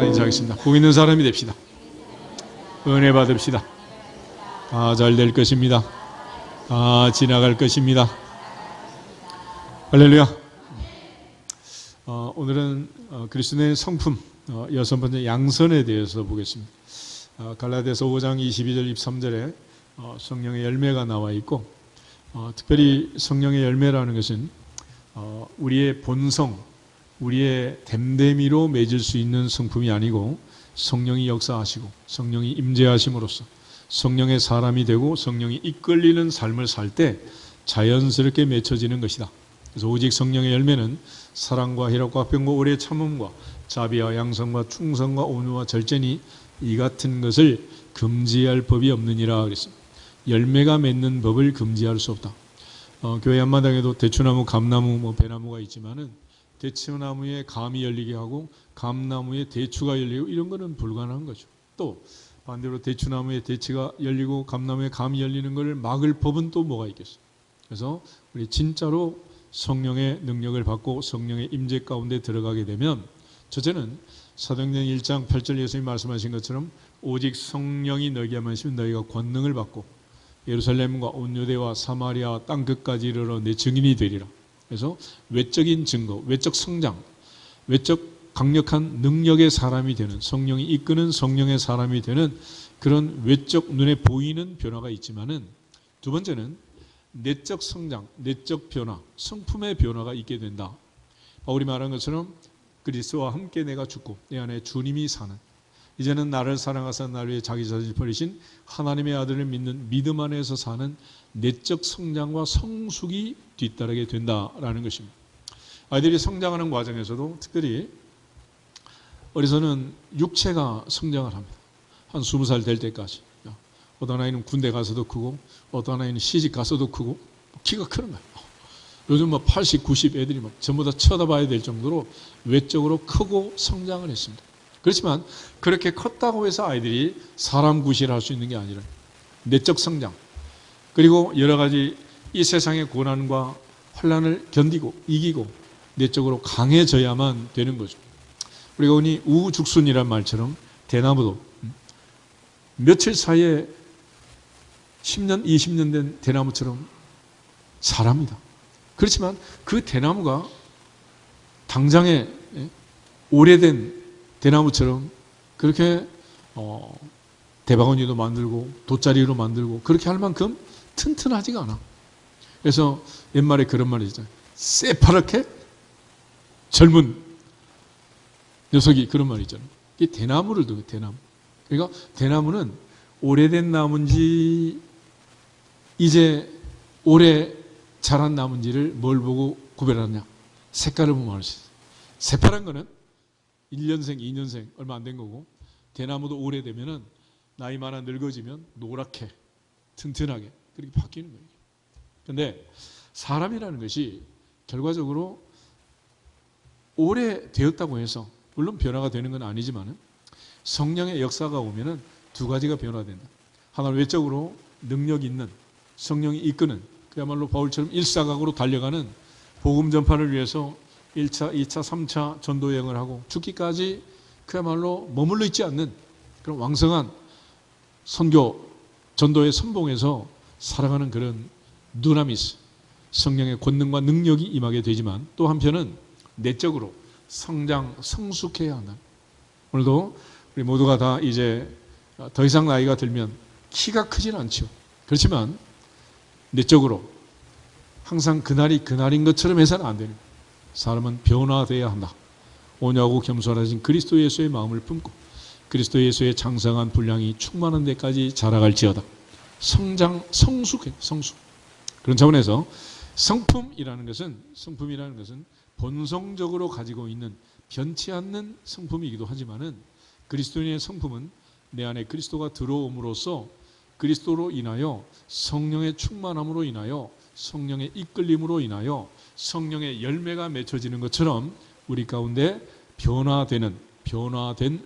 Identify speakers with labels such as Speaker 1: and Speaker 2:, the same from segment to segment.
Speaker 1: 인사하겠습니다. 복 있는 사람이 됩시다. 은혜 받읍시다. 다 잘 될 것입니다. 다 지나갈 것입니다. 할렐루야. 오늘은 그리스도의 성품 6번째 양선에 대해서 보겠습니다. 갈라디아서 5장 22절 23절에 성령의 열매가 나와 있고, 특별히 성령의 열매라는 것은 우리의 본성, 우리의 됨됨이로 맺을 수 있는 성품이 아니고 성령이 역사하시고 성령이 임재하심으로써 성령의 사람이 되고 성령이 이끌리는 삶을 살 때 자연스럽게 맺혀지는 것이다. 그래서 오직 성령의 열매는 사랑과 희락과 평과 오래 참음과 자비와 양성과 충성과 온유와 절제니 이 같은 것을 금지할 법이 없느니라 그랬습니다. 열매가 맺는 법을 금지할 수 없다. 교회 앞마당에도 대추나무, 감나무, 배나무가 있지만은 대추나무에 감이 열리게 하고 감나무에 대추가 열리고 이런 거는 불가능한 거죠. 또 반대로 대추나무에 대추가 열리고 감나무에 감이 열리는 것을 막을 법은 또 뭐가 있겠어요. 그래서 우리 진짜로 성령의 능력을 받고 성령의 임재 가운데 들어가게 되면, 첫째는 사도행전 1장 8절 예수님이 말씀하신 것처럼 오직 성령이 너희에게 하시면 너희가 권능을 받고 예루살렘과 온 유대와 사마리아 땅 끝까지 이르러 내 증인이 되리라. 그래서 외적인 증거, 외적 성장, 외적 강력한 능력의 사람이 되는, 성령이 이끄는 성령의 사람이 되는 그런 외적 눈에 보이는 변화가 있지만은, 두 번째는 내적 성장, 내적 변화, 성품의 변화가 있게 된다. 바울이 말한 것처럼 그리스도와 함께 내가 죽고 내 안에 주님이 사는, 이제는 나를 사랑하사 나를 위해 자기 자신을 버리신 하나님의 아들을 믿는 믿음 안에서 사는 내적 성장과 성숙이 뒤따르게 된다라는 것입니다. 아이들이 성장하는 과정에서도 특별히 어려서는 육체가 성장을 합니다. 한 20살 될 때까지. 어떤 아이는 군대 가서도 크고 어떤 아이는 시집 가서도 크고 키가 크는 거예요. 요즘 80, 90 애들이 전부 다 쳐다봐야 될 정도로 외적으로 크고 성장을 했습니다. 그렇지만 그렇게 컸다고 해서 아이들이 사람 구실할 수 있는 게 아니라 내적 성장, 그리고 여러 가지 이 세상의 고난과 환난을 견디고 이기고 내적으로 강해져야만 되는 거죠. 우리가 흔히 우죽순이란 말처럼 대나무도 며칠 사이에 10년, 20년 된 대나무처럼 자랍니다. 그렇지만 그 대나무가 당장에 오래된 대나무처럼 그렇게 대바구니도 만들고 돗자리로 만들고 그렇게 할 만큼 튼튼하지가 않아. 그래서 옛말에 그런 말이 있잖아요. 새파랗게 젊은 녀석이, 그런 말이 있잖아요. 이게 대나무를 두고, 대나무. 그러니까 대나무는 오래된 나무인지 이제 오래 자란 나무인지를 뭘 보고 구별하느냐? 색깔을 보면 알 수 있어요. 새파란 거는 1년생, 2년생 얼마 안 된 거고, 대나무도 오래되면은 나이 많아 늙어지면 노랗게 튼튼하게 그렇게 바뀌는 거예요. 그런데 사람이라는 것이 결과적으로 오래되었다고 해서 물론 변화가 되는 건 아니지만은 성령의 역사가 오면은 두 가지가 변화된다. 하나는 외적으로 능력 있는 성령이 이끄는, 그야말로 바울처럼 일사각으로 달려가는 복음 전파를 위해서 1차, 2차, 3차 전도 여행을 하고 죽기까지 그야말로 머물러 있지 않는 그런 왕성한 선교, 전도의 선봉에서 살아가는 그런 두나미스, 성령의 권능과 능력이 임하게 되지만, 또 한편은 내적으로 성장, 성숙해야 한다. 오늘도 우리 모두가 다 이제 더 이상 나이가 들면 키가 크진 않죠. 그렇지만 내적으로 항상 그날이 그날인 것처럼 해서는 안 되는, 사람은 변화되어야 한다. 온유하고 겸손하신 그리스도 예수의 마음을 품고 그리스도 예수의 장성한 분량이 충만한 데까지 자라갈지어다. 성장, 성숙해, 성숙. 그런 차원에서 성품이라는 것은 본성적으로 가지고 있는 변치 않는 성품이기도 하지만은, 그리스도인의 성품은 내 안에 그리스도가 들어옴으로써 그리스도로 인하여 성령의 충만함으로 인하여 성령의 이끌림으로 인하여 성령의 열매가 맺혀지는 것처럼 우리 가운데 변화된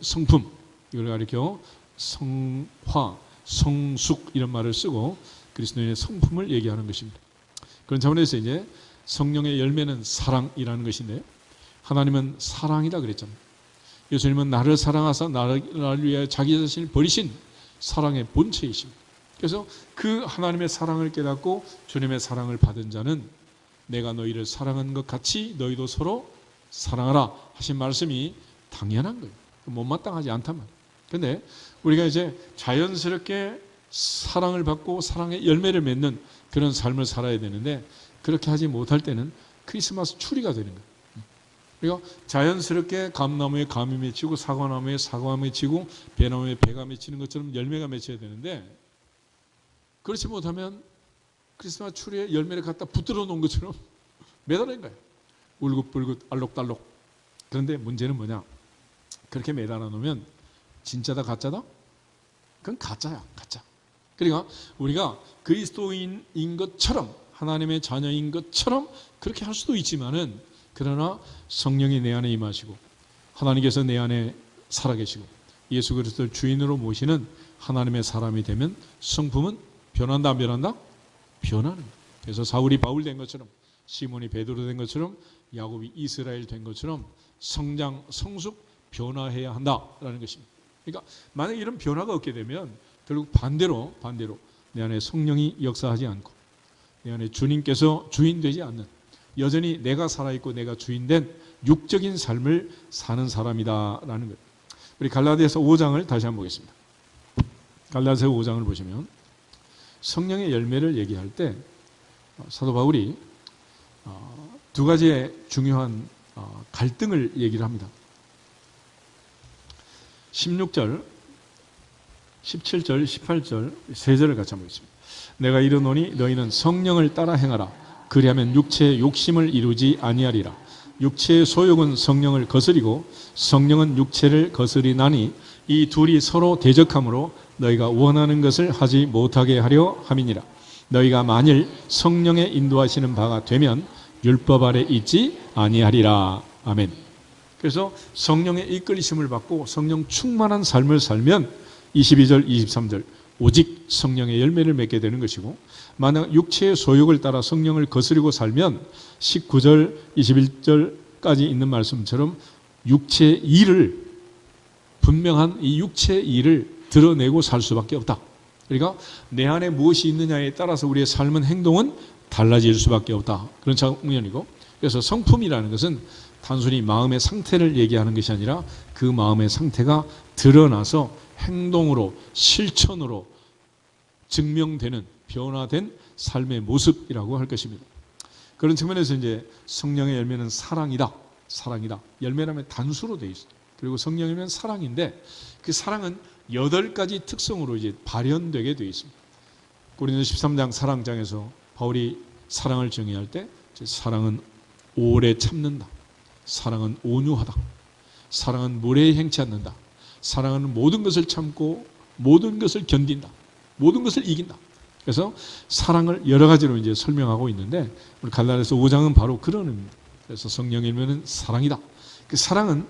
Speaker 1: 성품, 이걸 가리켜 성화, 성숙 이런 말을 쓰고 그리스도인의 성품을 얘기하는 것입니다. 그런 차원에서 이제 성령의 열매는 사랑이라는 것인데, 하나님은 사랑이다 그랬잖아요. 예수님은 나를 사랑하사 나를 위하여 자기 자신을 버리신 사랑의 본체이십니다. 그래서 그 하나님의 사랑을 깨닫고 주님의 사랑을 받은 자는 내가 너희를 사랑한 것 같이 너희도 서로 사랑하라 하신 말씀이 당연한 거예요. 못마땅하지 않단 말이에요. 그런데 우리가 이제 자연스럽게 사랑을 받고 사랑의 열매를 맺는 그런 삶을 살아야 되는데 그렇게 하지 못할 때는 크리스마스 추리가 되는 거예요. 그러니까 자연스럽게 감나무에 감이 맺히고 사과나무에 사과가 맺히고 배나무에 배가 맺히는 것처럼 열매가 맺혀야 되는데 그렇지 못하면 크리스마스 추리에 열매를 갖다 붙들어 놓은 것처럼 매달린 거예요. 울긋불긋 알록달록. 그런데 문제는 뭐냐? 그렇게 매달아 놓으면 진짜다 가짜다? 그건 가짜야, 가짜. 그러니까 우리가 그리스도인인 것처럼 하나님의 자녀인 것처럼 그렇게 할 수도 있지만은 그러나 성령이 내 안에 임하시고 하나님께서 내 안에 살아계시고 예수 그리스도를 주인으로 모시는 하나님의 사람이 되면 성품은 변한다 안 변한다? 변하는 거예요. 그래서 사울이 바울 된 것처럼 시몬이 베드로 된 것처럼 야곱이 이스라엘 된 것처럼 성장, 성숙, 변화해야 한다라는 것입니다. 그러니까 만약 이런 변화가 없게 되면 결국 반대로 내 안에 성령이 역사하지 않고 내 안에 주님께서 주인되지 않는 여전히 내가 살아있고 내가 주인된 육적인 삶을 사는 사람이다라는 거예요. 우리 갈라디아서 5장을 다시 한번 보겠습니다. 갈라디아서 5장을 보시면 성령의 열매를 얘기할 때 사도 바울이 두 가지의 중요한 갈등을 얘기를 합니다. 16절, 17절, 18절 세 절을 같이 한번 보겠습니다. 내가 이르노니 너희는 성령을 따라 행하라. 그리하면 육체의 욕심을 이루지 아니하리라. 육체의 소욕은 성령을 거스리고 성령은 육체를 거스리나니 이 둘이 서로 대적하므로 너희가 원하는 것을 하지 못하게 하려 함이니라. 너희가 만일 성령의 인도하시는 바가 되면 율법 아래 있지 아니하리라. 아멘. 그래서 성령의 이끌리심을 받고 성령 충만한 삶을 살면 22절, 23절 오직 성령의 열매를 맺게 되는 것이고 만약 육체의 소욕을 따라 성령을 거스리고 살면 19절, 21절까지 있는 말씀처럼 육체의 일을 분명한 이 육체의 일을 드러내고 살 수밖에 없다. 그러니까 내 안에 무엇이 있느냐에 따라서 우리의 삶은 행동은 달라질 수밖에 없다. 그런 측면이고 그래서 성품이라는 것은 단순히 마음의 상태를 얘기하는 것이 아니라 그 마음의 상태가 드러나서 행동으로 실천으로 증명되는 변화된 삶의 모습이라고 할 것입니다. 그런 측면에서 이제 성령의 열매는 사랑이다. 사랑이다. 열매라면 단수로 되어 있어요. 그리고 성령의 열매는 사랑인데 그 사랑은 8가지 특성으로 이제 발현되게 되어 있습니다. 고린도서 13장 사랑장에서 바울이 사랑을 정의할 때 사랑은 오래 참는다. 사랑은 온유하다. 사랑은 무례히 행치 않는다. 사랑은 모든 것을 참고 모든 것을 견딘다. 모든 것을 이긴다. 그래서 사랑을 여러 가지로 이제 설명하고 있는데 우리 갈라디아서 5장은 바로 그런 의미입니다. 그래서 성령의 열매는 사랑이다. 그 사랑은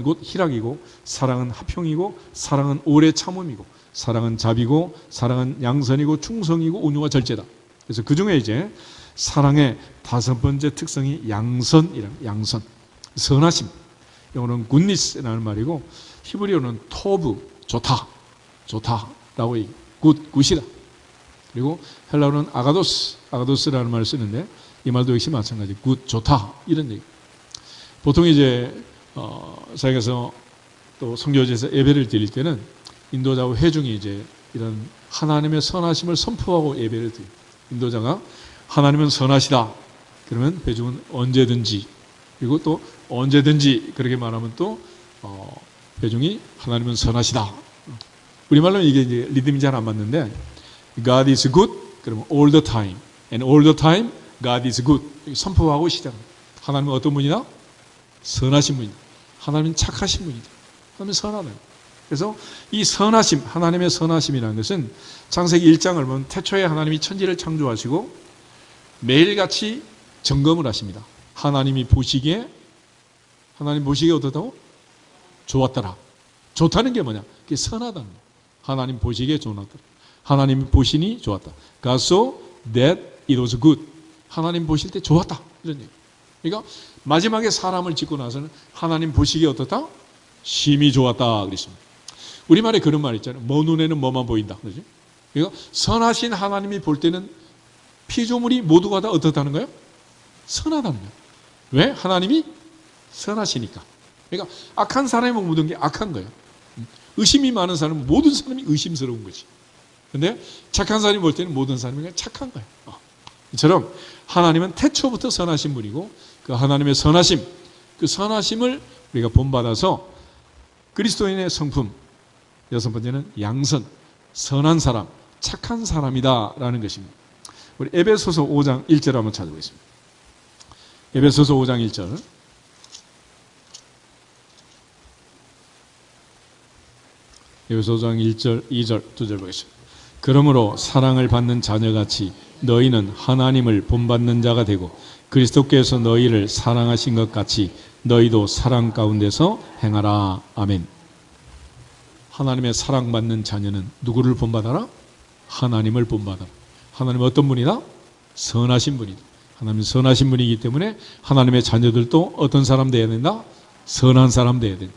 Speaker 1: 곧 희락이고 사랑은 화평이고 사랑은 오래 참음이고 사랑은 자비고 사랑은 양선이고 충성이고 온유와 절제다. 그래서 그 중에 이제 사랑의 5번째 특성이 양선, 선하심. 영어로는 굿니스라는 말이고 히브리어는 토브, 좋다라고 얘기해요. 굿이다. 그리고 헬라어는 아가도스라는 말을 쓰는데 이 말도 역시 마찬가지. 굿, 좋다 이런 얘기. 보통 이제 사역에서 또 선교지에서 예배를 드릴 때는 인도자와 회중이 이제 이런 하나님의 선하심을 선포하고 예배를 드려요. 인도자가 하나님은 선하시다. 그러면 회중은 언제든지 그리고 또 언제든지 그렇게 말하면 또 회중이 하나님은 선하시다. 우리말로는 이게 이제 리듬이 잘 안 맞는데 God is good 그러면 all the time and all the time God is good 선포하고 시작합니다. 하나님은 어떤 분이다? 선하신 분이다. 하나님은 착하신 분이다. 하나님은 선하다. 그래서 이 선하심, 하나님의 선하심이라는 것은 창세기 1장을 보면 태초에 하나님이 천지를 창조하시고 매일같이 점검을 하십니다. 하나님 보시기에 어떻다고? 좋았더라. 좋다는 게 뭐냐? 그게 선하다는 거예요. 하나님 보시기에 좋았더라. 하나님이 보시니 좋았다. God saw that it was good. 하나님 보실 때 좋았다. 이런 얘기. 그러니까 마지막에 사람을 짓고 나서는 하나님 보시기에 어떻다? 심히 좋았다 그랬습니다. 우리말에 그런 말 있잖아요. 먼 눈에는 뭐만 보인다. 그렇죠? 그러니까 선하신 하나님이 볼 때는 피조물이 모두가 다 어떻다는 거예요? 선하다는 거예요. 왜? 하나님이 선하시니까. 그러니까 악한 사람이 묻은 게 악한 거예요. 의심이 많은 사람은 모든 사람이 의심스러운 거지. 근데 착한 사람이 볼 때는 모든 사람이 그냥 착한 거예요. 이처럼 하나님은 태초부터 선하신 분이고 그 하나님의 선하심, 그 선하심을 우리가 본받아서 그리스도인의 성품, 여섯 번째는 양선, 선한 사람, 착한 사람이다라는 것입니다. 우리 에베소서 5장 1절 한번 찾아보겠습니다. 에베소서 5장 1절. 에베소서 5장 1절, 2절, 2절 보겠습니다. 그러므로 사랑을 받는 자녀같이 너희는 하나님을 본받는 자가 되고 그리스도께서 너희를 사랑하신 것 같이 너희도 사랑 가운데서 행하라. 아멘. 하나님의 사랑받는 자녀는 누구를 본받아라? 하나님을 본받아라. 하나님은 어떤 분이다? 선하신 분이다. 하나님은 선하신 분이기 때문에 하나님의 자녀들도 어떤 사람 되어야 된다? 선한 사람 되어야 된다.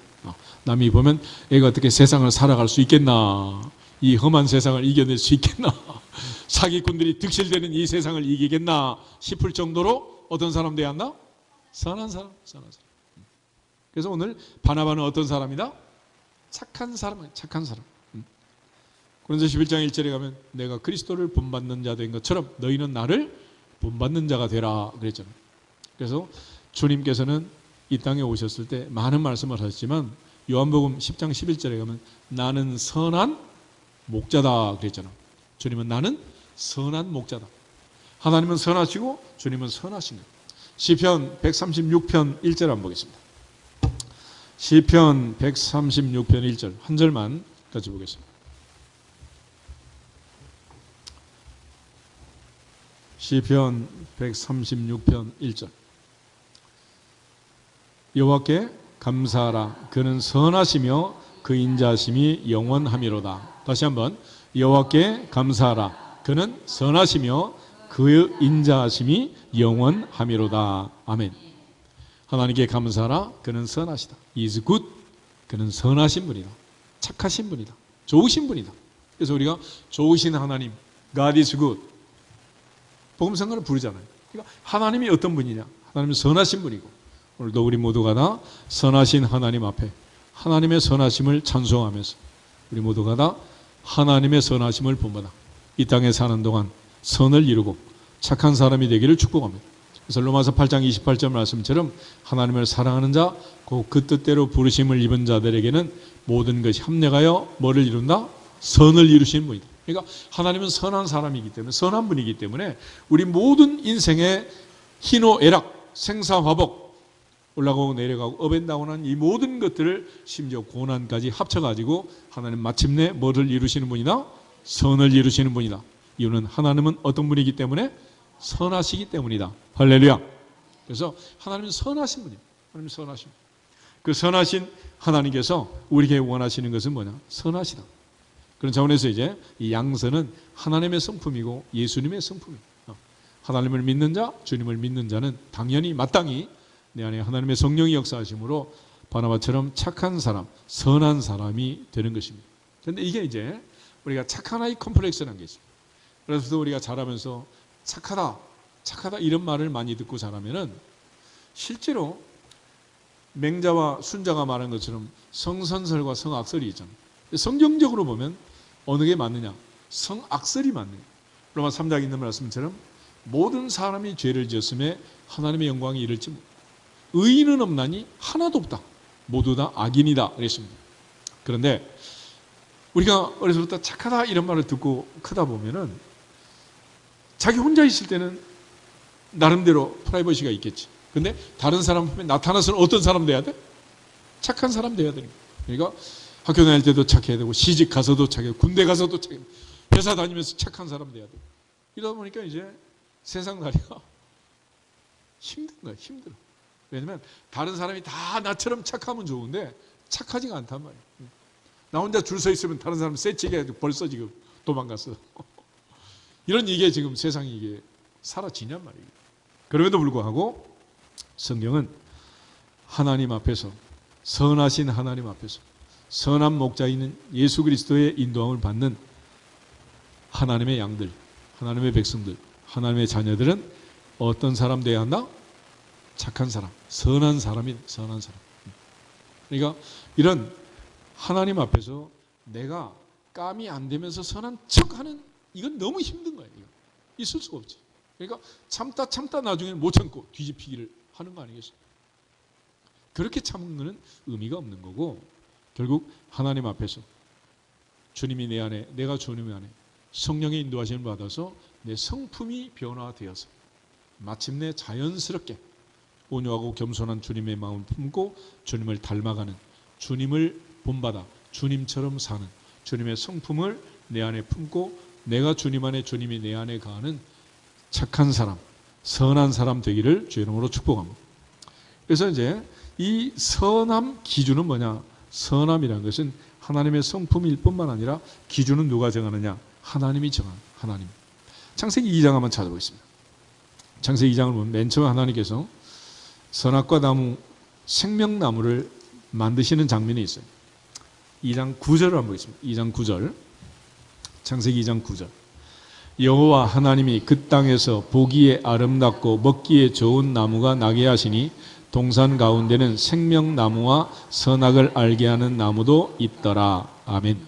Speaker 1: 남이 보면 애가 어떻게 세상을 살아갈 수 있겠나? 이 험한 세상을 이겨낼 수 있겠나? 사기꾼들이 득실되는 이 세상을 이기겠나 싶을 정도로 어떤 사람 되어야 한다? 선한 사람, 선한 사람. 그래서 오늘 바나바는 어떤 사람이다? 착한 사람, 착한 사람. 고린도서 11장 1절에 가면 내가 그리스도를 본받는 자 된 것처럼 너희는 나를 본받는 자가 되라 그랬잖아요. 그래서 주님께서는 이 땅에 오셨을 때 많은 말씀을 하셨지만 요한복음 10장 11절에 가면 나는 선한 목자다 그랬잖아요. 주님은 나는 선한 목자다. 하나님은 선하시고 주님은 선하신 거예요. 시편 136편 1절 한번 보겠습니다. 시편 136편 1절 한 절만 같이 보겠습니다. 시편 136편 1절 여호와께 감사하라. 그는 선하시며 그 인자하심이 영원하미로다. 다시 한번 여호와께 감사하라. 그는 선하시며 그 인자하심이 영원하미로다. 아멘. 하나님께 감사하라. 그는 선하시다. He is good. 그는 선하신 분이다. 착하신 분이다. 좋으신 분이다. 그래서 우리가 좋으신 하나님, God is good. 복음성가를 부르잖아요. 그러니까 하나님이 어떤 분이냐? 하나님은 선하신 분이고 오늘도 우리 모두가 다 선하신 하나님 앞에 하나님의 선하심을 찬송하면서 우리 모두가 다 하나님의 선하심을 본받아 이 땅에 사는 동안 선을 이루고 착한 사람이 되기를 축복합니다. 그래서 로마서 8장 28절 말씀처럼 하나님을 사랑하는 자, 그 뜻대로 부르심을 입은 자들에게는 모든 것이 합력하여 뭐를 이룬다? 선을 이루시는 분이다. 그러니까 하나님은 선한 사람이기 때문에 선한 분이기 때문에 우리 모든 인생의 희노애락, 생사화복 올라가고 내려가고 업앤다운한 이 모든 것들을 심지어 고난까지 합쳐가지고 하나님 마침내 뭐를 이루시는 분이다? 선을 이루시는 분이다. 이유는 하나님은 어떤 분이기 때문에? 선하시기 때문이다. 할렐루야. 그래서 하나님은 선하신 분이에요. 하나님은 선하신 분. 그 선하신 하나님께서 우리에게 원하시는 것은 뭐냐? 선하시다. 그런 차원에서 이제 이 양선은 하나님의 성품이고 예수님의 성품이에요. 하나님을 믿는 자, 주님을 믿는 자는 당연히 마땅히 내 안에 하나님의 성령이 역사하심으로 바나바처럼 착한 사람, 선한 사람이 되는 것입니다. 그런데 이게 이제 우리가 착한 아이 컴플렉스라는 게 있어요. 그래서 우리가 자라면서 착하다, 착하다 이런 말을 많이 듣고 자라면은 실제로 맹자와 순자가 말한 것처럼 성선설과 성악설이 있잖아요. 성경적으로 보면 어느 게 맞느냐? 성악설이 맞느냐? 로마 3장에 있는 말씀처럼 모든 사람이 죄를 지었음에 하나님의 영광이 이를지 의인은 없나니 하나도 없다. 모두 다 악인이다. 그랬습니다. 그런데 우리가 어려서부터 착하다 이런 말을 듣고 크다 보면은 자기 혼자 있을 때는 나름대로 프라이버시가 있겠지. 근데 다른 사람 앞에 나타나서는 어떤 사람 돼야 돼? 착한 사람 돼야 되는 거야. 그러니까 학교 다닐 때도 착해야 되고 시집 가서도 착해야 되고 군대 가서도 착해야 되고 회사 다니면서 착한 사람 돼야 돼. 이러다 보니까 이제 세상살이가 힘든 거야. 힘들어. 왜냐면 다른 사람이 다 나처럼 착하면 좋은데 착하지가 않단 말이야. 나 혼자 줄 서 있으면 다른 사람 쎄치게 해도 벌써 지금 도망갔어. 이런 이게 지금 세상이 이게 사라지냔 말이에요. 그럼에도 불구하고 성경은 하나님 앞에서 선하신 하나님 앞에서 선한 목자인 예수 그리스도의 인도함을 받는 하나님의 양들, 하나님의 백성들, 하나님의 자녀들은 어떤 사람 되어야 한다? 착한 사람, 선한 사람이다. 선한 사람. 그러니까 이런 하나님 앞에서 내가 감이 안 되면서 선한 척하는, 이건 너무 힘든 거예요. 이거. 있을 수가 없지. 그러니까 참다 나중에는 못 참고 뒤집히기를 하는 거 아니겠어요? 그렇게 참는 것은 의미가 없는 거고, 결국 하나님 앞에서 주님이 내 안에, 내가 주님 안에 성령의 인도하심을 받아서 내 성품이 변화되어서 마침내 자연스럽게 온유하고 겸손한 주님의 마음을 품고 주님을 닮아가는, 주님을 본받아 주님처럼 사는 주님의 성품을 내 안에 품고 내가 주님 안에, 주님이 내 안에 가는 착한 사람, 선한 사람 되기를 주의 이름으로 축복합니다. 그래서 이제 이 선함 기준은 뭐냐? 선함이라는 것은 하나님의 성품일 뿐만 아니라 기준은 누가 정하느냐? 하나님이 정하는, 하나님. 창세기 2장 한번 찾아보겠습니다. 창세기 2장을 보면 맨 처음에 하나님께서 선악과 나무, 생명나무를 만드시는 장면이 있어요. 2장 9절을 한번 보겠습니다. 2장 9절. 창세기 2장 9절. 여호와 하나님이 그 땅에서 보기에 아름답고 먹기에 좋은 나무가 나게 하시니 동산 가운데는 생명나무와 선악을 알게 하는 나무도 있더라. 아멘.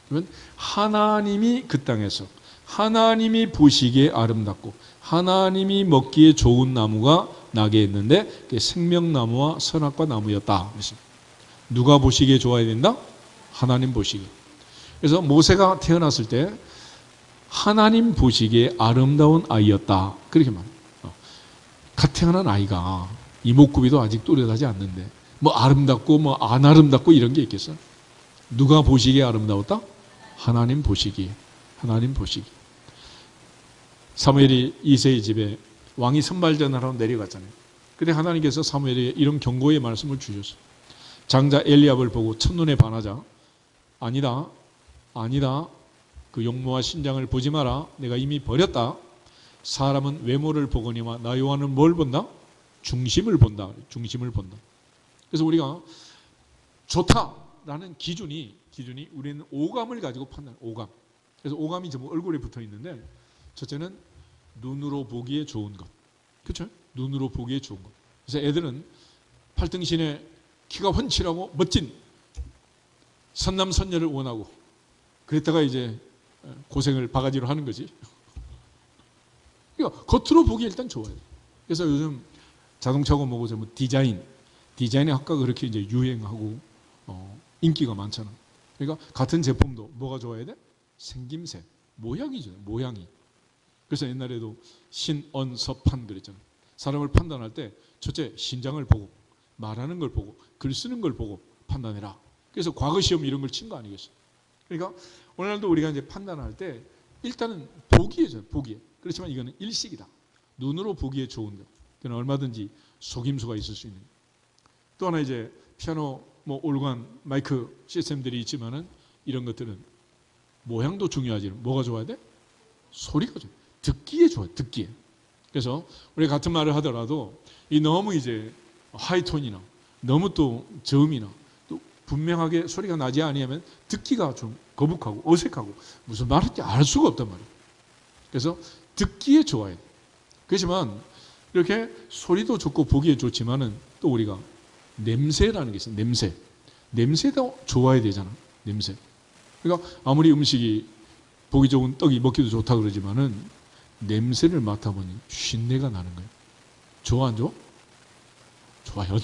Speaker 1: 그러면 하나님이 그 땅에서 하나님이 보시기에 아름답고 하나님이 먹기에 좋은 나무가 나게 했는데 그게 생명나무와 선악과 나무였다. 그래서 누가 보시기에 좋아야 된다? 하나님 보시기에. 그래서 모세가 태어났을 때 하나님 보시기에 아름다운 아이였다. 그렇게 말해요. 갓 태어난 아이가 이목구비도 아직 또렷하지 않는데 뭐 아름답고 뭐 안 아름답고 이런 게 있겠어? 누가 보시기에 아름다웠다? 하나님 보시기에. 하나님 보시기. 사무엘이 이새의 집에 왕이 선발전하러 내려갔잖아요. 그때 하나님께서 사무엘에게 이런 경고의 말씀을 주셨어요. 장자 엘리압을 보고 첫눈에 반하자. 아니다. 그 용모와 신장을 보지 마라. 내가 이미 버렸다. 사람은 외모를 보거니와 나 요한은 뭘 본다? 중심을 본다. 중심을 본다. 그래서 우리가 좋다라는 기준이 우리는 오감을 가지고 판단. 오감. 그래서 오감이 전부 얼굴에 붙어 있는데 첫째는 눈으로 보기에 좋은 것. 그렇죠? 눈으로 보기에 좋은 것. 그래서 애들은 팔등신에 키가 훤칠하고 멋진 선남선녀를 원하고 그랬다가 이제 고생을 바가지로 하는 거지. 그러니까 겉으로 보기에 일단 좋아요. 그래서 요즘 자동차고 뭐고 전부 디자인의 학과가 그렇게 이제 유행하고 인기가 많잖아. 그러니까 같은 제품도 뭐가 좋아야 돼? 생김새, 모양이죠. 모양이. 그래서 옛날에도 신언서판 그랬잖아요. 사람을 판단할 때 첫째 신장을 보고 말하는 걸 보고 글 쓰는 걸 보고 판단해라. 그래서 과거 시험 이런 걸 친 거 아니겠어요? 그러니까 오늘날도 우리가 이제 판단할 때 일단은 보기에죠. 보기에. 그렇지만 이거는 일식이다. 눈으로 보기에 좋은 것. 그는 얼마든지 속임수가 있을 수 있는 것. 또 하나 이제 피아노, 뭐 올관, 마이크 시스템들이 있지만은 이런 것들은 모양도 중요하지. 뭐가 좋아야 돼? 소리가 좋아. 듣기에 좋아. 듣기에. 그래서 우리가 같은 말을 하더라도 이 너무 이제 하이톤이나 너무 또 저음이나 또 분명하게 소리가 나지 아니하면 듣기가 좀 거북하고 어색하고 무슨 말인지 알 수가 없단 말이에요. 그래서 듣기에 좋아야 돼. 그렇지만 이렇게 소리도 좋고 보기에 좋지만은 또 우리가 냄새라는 게 있어요. 냄새도 좋아야 되잖아. 냄새. 그러니까 아무리 음식이 보기 좋은 떡이 먹기도 좋다 그러지만은 냄새를 맡아보니 쉰내가 나는 거예요. 좋아 안 좋아? 좋아요.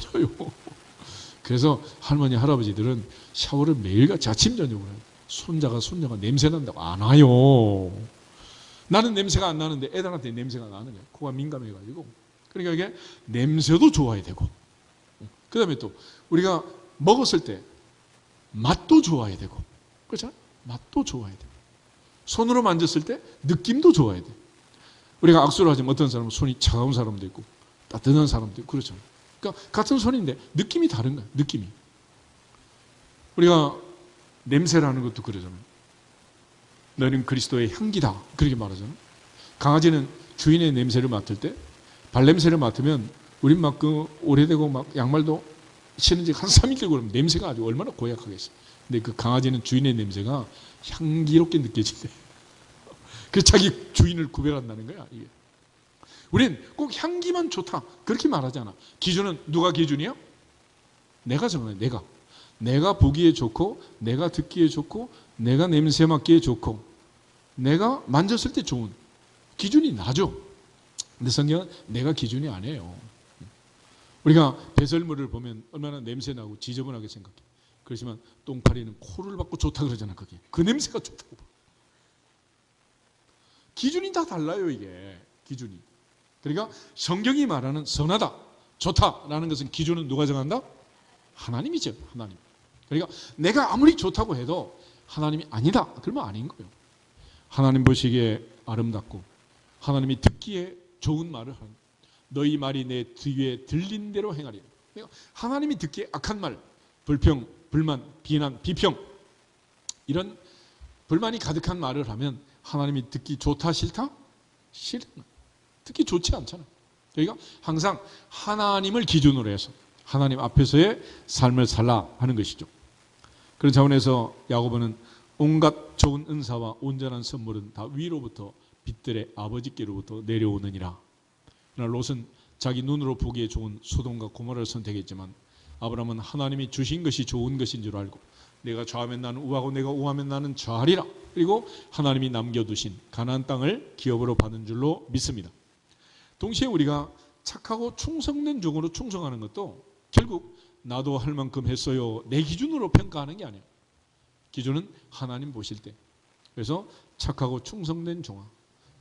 Speaker 1: 그래서 할머니 할아버지들은 샤워를 매일같이 아침 저녁으로 해요. 손자가 냄새 난다고 안 와요. 나는 냄새가 안 나는데 애들한테 냄새가 나는 거예요. 코가 민감해가지고. 그러니까 이게 냄새도 좋아야 되고 그 다음에 또 우리가 먹었을 때 맛도 좋아야 되고 그렇죠? 맛도 좋아야 되고 손으로 만졌을 때 느낌도 좋아야 돼. 우리가 악수를 하지만 어떤 사람은 손이 차가운 사람도 있고 따뜻한 사람도 있고 그렇죠. 그러니까 같은 손인데 느낌이 다른 거야. 느낌이. 우리가 냄새라는 것도 그러잖아요. 너는 그리스도의 향기다. 그렇게 말하잖아요. 강아지는 주인의 냄새를 맡을 때 발냄새를 맡으면 우린 막 그 오래되고 막 양말도 실은 한 3일 끌고 그러면 냄새가 아주 얼마나 고약하겠어요. 근데 그 강아지는 주인의 냄새가 향기롭게 느껴진대. 그래서 자기 주인을 구별한다는 거야. 이게. 우린 꼭 향기만 좋다 그렇게 말하잖아. 기준은 누가 기준이야? 내가 정해. 내가 보기에 좋고, 내가 듣기에 좋고, 내가 냄새 맡기에 좋고, 내가 만졌을 때 좋은 기준이 나죠. 근데 성경은 내가 기준이 아니에요. 우리가 배설물을 보면 얼마나 냄새 나고 지저분하게 생각해. 그렇지만 똥파리는 코를 박고 좋다 그러잖아. 그게 그 냄새가 좋다고. 기준이 다 달라요. 이게 기준이. 그러니까 성경이 말하는 선하다, 좋다라는 것은 기준은 누가 정한다? 하나님이죠. 하나님. 그러니까 내가 아무리 좋다고 해도 하나님이 아니다 그러면 아닌 거예요. 하나님 보시기에 아름답고 하나님이 듣기에 좋은 말을 하는, 너희 말이 내 귀에 들린 대로 행하리라. 그러니까 하나님이 듣기에 악한 말, 불평, 불만, 비난, 비평, 이런 불만이 가득한 말을 하면 하나님이 듣기 좋다 싫다? 싫은, 듣기 좋지 않잖아. 그러니까 항상 하나님을 기준으로 해서 하나님 앞에서의 삶을 살라 하는 것이죠. 그런 차원에서 야고보는 온갖 좋은 은사와 온전한 선물은 다 위로부터 빛들의 아버지께로부터 내려오느니라. 그러나 롯은 자기 눈으로 보기에 좋은 소돔과 고모라를 선택했지만 아브라함은 하나님이 주신 것이 좋은 것인 줄 알고 내가 좌하면 나는 우하고 내가 우하면 나는 좌하리라. 그리고 하나님이 남겨두신 가나안 땅을 기업으로 받은 줄로 믿습니다. 동시에 우리가 착하고 충성된 종으로 충성하는 것도 결국 나도 할 만큼 했어요, 내 기준으로 평가하는 게 아니에요. 기준은 하나님 보실 때. 그래서 착하고 충성된 종아,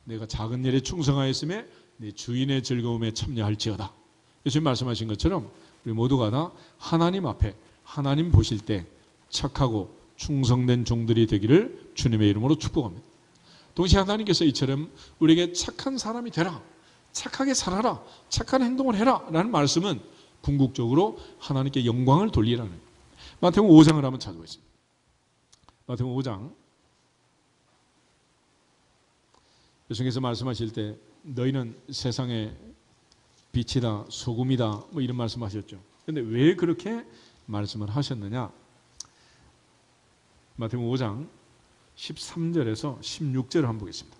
Speaker 1: 내가 작은 일에 충성하였음에 내 주인의 즐거움에 참여할지어다. 예수님 말씀하신 것처럼 우리 모두가 다 하나님 앞에 하나님 보실 때 착하고 충성된 종들이 되기를 주님의 이름으로 축복합니다. 동시에 하나님께서 이처럼 우리에게 착한 사람이 되라, 착하게 살아라, 착한 행동을 해라 라는 말씀은 궁극적으로 하나님께 영광을 돌리라는 거예요. 마태복음 5장을 한번 찾아보겠습니다. 마태복음 5장, 예수님께서 말씀하실 때 너희는 세상의 빛이다, 소금이다, 뭐 이런 말씀하셨죠. 그런데 왜 그렇게 말씀을 하셨느냐? 마태복음 5장 13절에서 16절을 한번 보겠습니다.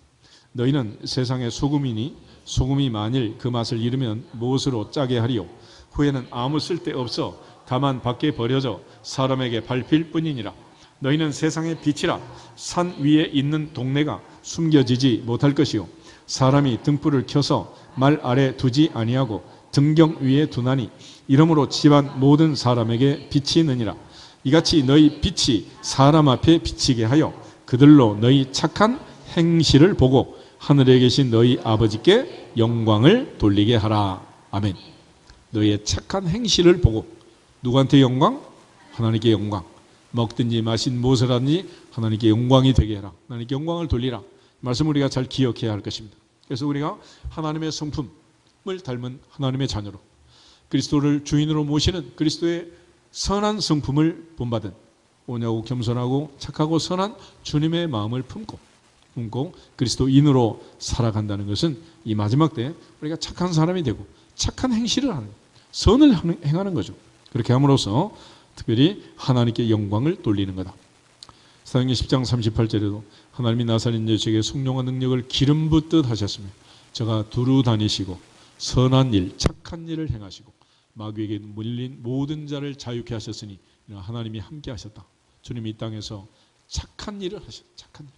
Speaker 1: 너희는 세상의 소금이니 소금이 만일 그 맛을 잃으면 무엇으로 짜게 하리요? 후에는 아무 쓸데없어 다만 밖에 버려져 사람에게 밟힐 뿐이니라. 너희는 세상의 빛이라. 산 위에 있는 동네가 숨겨지지 못할 것이요 사람이 등불을 켜서 말 아래 두지 아니하고 등경 위에 두나니 이러므로 집안 모든 사람에게 빛이 있느니라. 이같이 너희 빛이 사람 앞에 비치게 하여 그들로 너희 착한 행실을 보고 하늘에 계신 너희 아버지께 영광을 돌리게 하라. 아멘. 너희의 착한 행실을 보고 누구한테 영광? 하나님께 영광. 먹든지 마신 무엇을 하든지 하나님께 영광이 되게 해라. 하나님께 영광을 돌리라. 말씀을 우리가 잘 기억해야 할 것입니다. 그래서 우리가 하나님의 성품을 닮은 하나님의 자녀로 그리스도를 주인으로 모시는 그리스도의 선한 성품을 본받은 온유하고 겸손하고 착하고 선한 주님의 마음을 품고 그리스도인으로 살아간다는 것은 이 마지막 때 우리가 착한 사람이 되고 착한 행실을 하는, 선을 행하는 거죠. 그렇게 함으로써 특별히 하나님께 영광을 돌리는 거다. 사도행전 10장 38절에도 하나님이 나사렛 예수에게 성령과 능력을 기름 붓듯 하셨으며 저가 두루 다니시고 선한 일, 착한 일을 행하시고 마귀에게 물린 모든 자를 자유케 하셨으니 하나님이 함께 하셨다. 주님이 이 땅에서 착한 일을 하셨다. 착한 일.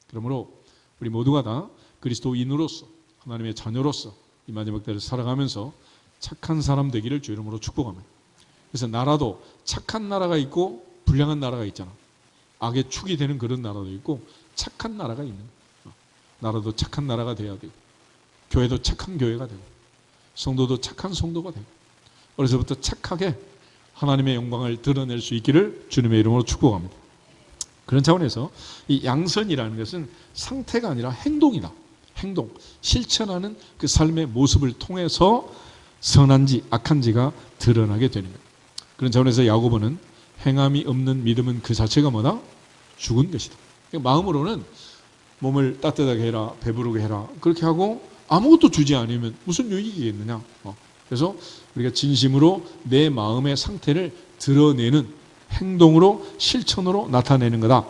Speaker 1: 그러므로 우리 모두가 다 그리스도인으로서 하나님의 자녀로서 이 마지막 때를 살아가면서 착한 사람 되기를 주 이름으로 축복합니다. 그래서 나라도 착한 나라가 있고 불량한 나라가 있잖아. 악의 축이 되는 그런 나라도 있고 착한 나라가 있는 거야. 나라도 착한 나라가 돼야 되고 교회도 착한 교회가 되고 성도도 착한 성도가 되고 어려서부터 착하게 하나님의 영광을 드러낼 수 있기를 주님의 이름으로 축복합니다. 그런 차원에서 이 양선이라는 것은 상태가 아니라 행동이다. 행동, 실천하는 그 삶의 모습을 통해서 선한지 악한지가 드러나게 되는 거예요. 그런 차원에서 야고보는 행함이 없는 믿음은 그 자체가 뭐다? 죽은 것이다. 그러니까 마음으로는 몸을 따뜻하게 해라, 배부르게 해라 그렇게 하고 아무것도 주지 않으면 무슨 유익이겠느냐? 그래서 우리가 진심으로 내 마음의 상태를 드러내는 행동으로 실천으로 나타내는 거다.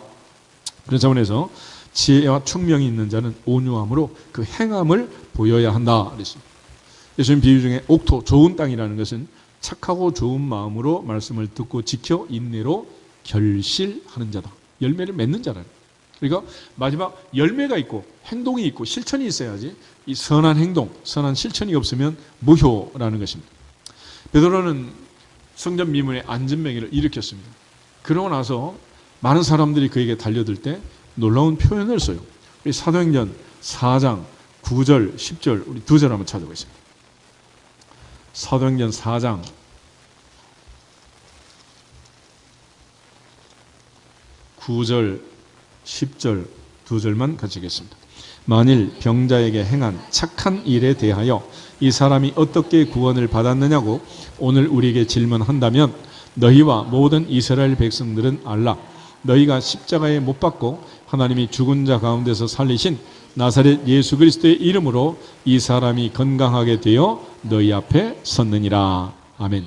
Speaker 1: 그런 차원에서 지혜와 총명이 있는 자는 온유함으로 그 행함을 보여야 한다 그랬습니다. 예수님 비유 중에 옥토, 좋은 땅이라는 것은 착하고 좋은 마음으로 말씀을 듣고 지켜 인내로 결실하는 자다. 열매를 맺는 자라는. 그러니까 마지막 열매가 있고 행동이 있고 실천이 있어야지 이 선한 행동, 선한 실천이 없으면 무효라는 것입니다. 베드로는 성전 미문의 안전병기를 일으켰습니다. 그러고 나서 많은 사람들이 그에게 달려들 때 놀라운 표현을 써요. 우리 사도행전 4장 9절, 10절 우리 두 절 한번 찾아보겠습니다. 사도행전 4장 9절, 10절 두 절만 같이 읽겠습니다. 만일 병자에게 행한 착한 일에 대하여 이 사람이 어떻게 구원을 받았느냐고 오늘 우리에게 질문한다면 너희와 모든 이스라엘 백성들은 알라. 너희가 십자가에 못 박고 하나님이 죽은 자 가운데서 살리신 나사렛 예수 그리스도의 이름으로 이 사람이 건강하게 되어 너희 앞에 섰느니라. 아멘.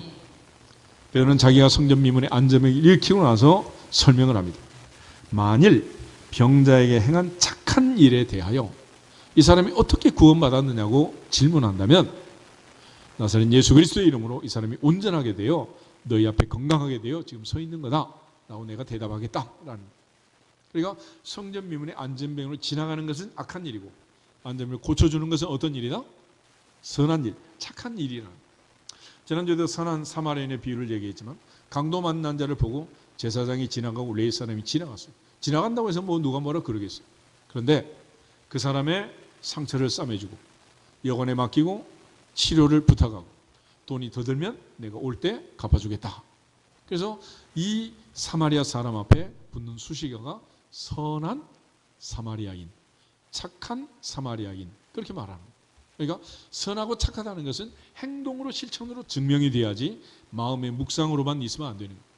Speaker 1: 베드로는 자기가 성전 미문의 안전병을 일으키고 나서 설명을 합니다. 만일 병자에게 행한 착한 일에 대하여 이 사람이 어떻게 구원받았느냐고 질문한다면 나사렛 예수 그리스도의 이름으로 이 사람이 온전하게 되어 너희 앞에 건강하게 되어 지금 서 있는 거다 라고 내가 대답하겠다라는. 그러니까 성전 미문의 안전병으로 지나가는 것은 악한 일이고 안전병을 고쳐주는 것은 어떤 일이다? 선한 일, 착한 일이라는. 지난주에도 선한 사마리아인의 비유를 얘기했지만 강도 만난 자를 보고 제사장이 지나가고 레위 사람이 지나갔어요. 지나간다고 해서 뭐 누가 뭐라 그러겠어요. 그런데 그 사람의 상처를 싸매주고 여관에 맡기고 치료를 부탁하고 돈이 더 들면 내가 올 때 갚아주겠다. 그래서 이 사마리아 사람 앞에 붙는 수식어가 선한 사마리아인, 착한 사마리아인 그렇게 말하는 거예요. 그러니까 선하고 착하다는 것은 행동으로 실천으로 증명이 돼야지 마음의 묵상으로만 있으면 안 되는 거예요.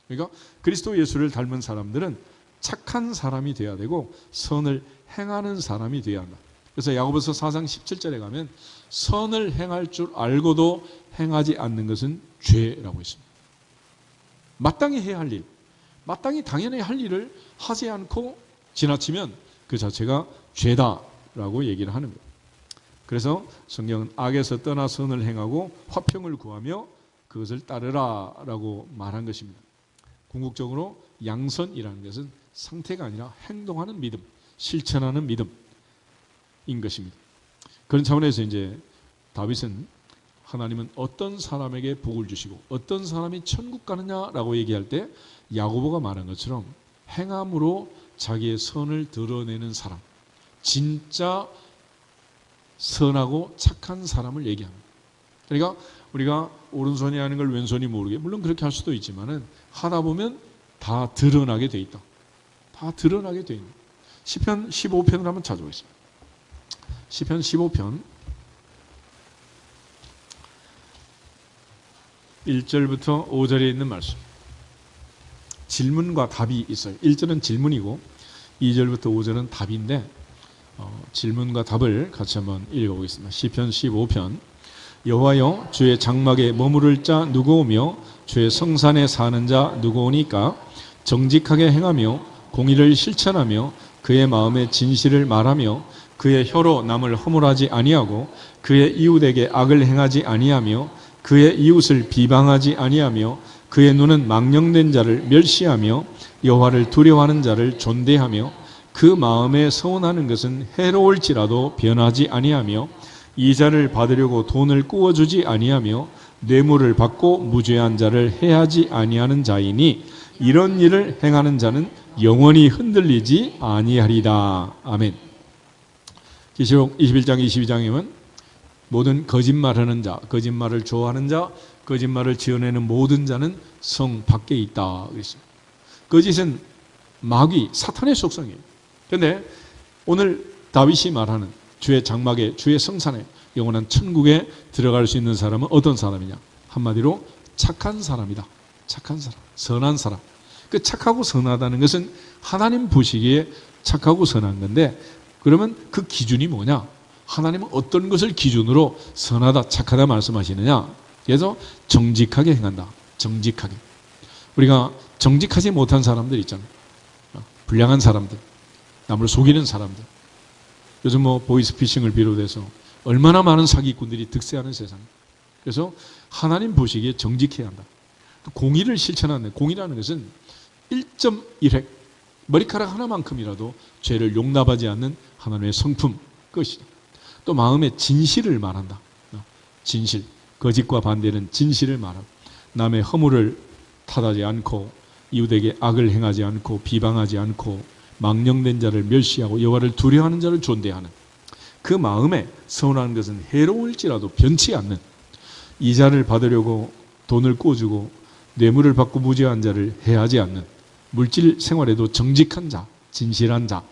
Speaker 1: 그러니까 그리스도 예수를 닮은 사람들은 착한 사람이 돼야 되고 선을 행하는 사람이 돼야 한다. 그래서 야고보서 4장 17절에 가면 선을 행할 줄 알고도 행하지 않는 것은 죄라고 했습니다. 마땅히 해야 할 일, 마땅히 당연히 할 일을 하지 않고 지나치면 그 자체가 죄다라고 얘기를 하는 거예요. 그래서 성경은 악에서 떠나 선을 행하고 화평을 구하며 그것을 따르라라고 말한 것입니다. 궁극적으로 양선이라는 것은 상태가 아니라 행동하는 믿음, 실천하는 믿음인 것입니다. 그런 차원에서 이제 다윗은 하나님은 어떤 사람에게 복을 주시고 어떤 사람이 천국 가느냐라고 얘기할 때 야고보가 말한 것처럼 행함으로 자기의 선을 드러내는 사람, 진짜 선하고 착한 사람을 얘기합니다. 그러니까 우리가 오른손이 하는 걸 왼손이 모르게, 물론 그렇게 할 수도 있지만은 하다 보면 다 드러나게 돼 있다. 다 드러나게 돼 있는. 시편 15편을 한번 찾아보겠습니다. 시편 15편 1절부터 5절에 있는 말씀. 질문과 답이 있어요. 1절은 질문이고 2절부터 5절은 답인데 질문과 답을 같이 한번 읽어보겠습니다. 시편 15편 여호와여 주의 장막에 머무를 자 누구오며 주의 성산에 사는 자 누구오니까 정직하게 행하며 공의를 실천하며 그의 마음에 진실을 말하며 그의 혀로 남을 허물하지 아니하고 그의 이웃에게 악을 행하지 아니하며 그의 이웃을 비방하지 아니하며 그의 눈은 망령된 자를 멸시하며 여호와를 두려워하는 자를 존대하며 그 마음에 서운하는 것은 해로울지라도 변하지 아니하며 이자를 받으려고 돈을 꾸어주지 아니하며 뇌물을 받고 무죄한 자를 해하지 아니하는 자이니 이런 일을 행하는 자는 영원히 흔들리지 아니하리다. 아멘. 계시록 21장 22장이면 모든 거짓말하는 자, 거짓말을 좋아하는 자, 거짓말을 지어내는 모든 자는 성 밖에 있다 그랬습니다. 거짓은 마귀, 사탄의 속성이에요. 그런데 오늘 다윗이 말하는 주의 장막에, 주의 성산에, 영원한 천국에 들어갈 수 있는 사람은 어떤 사람이냐? 한마디로 착한 사람이다. 착한 사람, 선한 사람. 그 착하고 선하다는 것은 하나님 보시기에 착하고 선한 건데 그러면 그 기준이 뭐냐? 하나님은 어떤 것을 기준으로 선하다, 착하다 말씀하시느냐? 그래서 정직하게 행한다. 정직하게. 우리가 정직하지 못한 사람들 있잖아요. 불량한 사람들, 남을 속이는 사람들. 요즘 보이스피싱을 비롯해서 얼마나 많은 사기꾼들이 득세하는 세상. 그래서 하나님 보시기에 정직해야 한다. 공의를 실천하는, 공의라는 것은 1.1획, 머리카락 하나만큼이라도 죄를 용납하지 않는 하나님의 성품, 그것이다. 또 마음의 진실을 말한다. 진실, 거짓과 반대는 진실을 말하고, 남의 허물을 탓하지 않고, 이웃에게 악을 행하지 않고, 비방하지 않고, 망령된 자를 멸시하고 여호와를 두려워하는 자를 존대하는 그 마음에 서운한 것은 해로울지라도 변치 않는, 이자를 받으려고 돈을 꿔주고 뇌물을 받고 무죄한 자를 해하지 않는, 물질 생활에도 정직한 자, 진실한 자,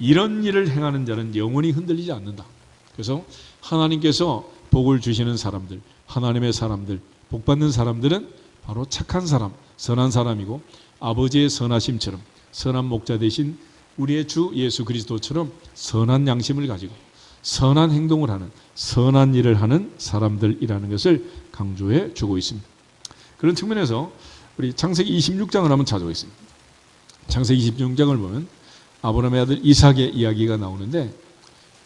Speaker 1: 이런 일을 행하는 자는 영원히 흔들리지 않는다. 그래서 하나님께서 복을 주시는 사람들, 하나님의 사람들, 복받는 사람들은 바로 착한 사람, 선한 사람이고, 아버지의 선하심처럼 선한 목자 대신 우리의 주 예수 그리스도처럼 선한 양심을 가지고 선한 행동을 하는, 선한 일을 하는 사람들이라는 것을 강조해 주고 있습니다. 그런 측면에서 우리 창세기 26장을 한번 찾아보겠습니다. 창세기 26장을 보면 아브라함의 아들 이삭의 이야기가 나오는데,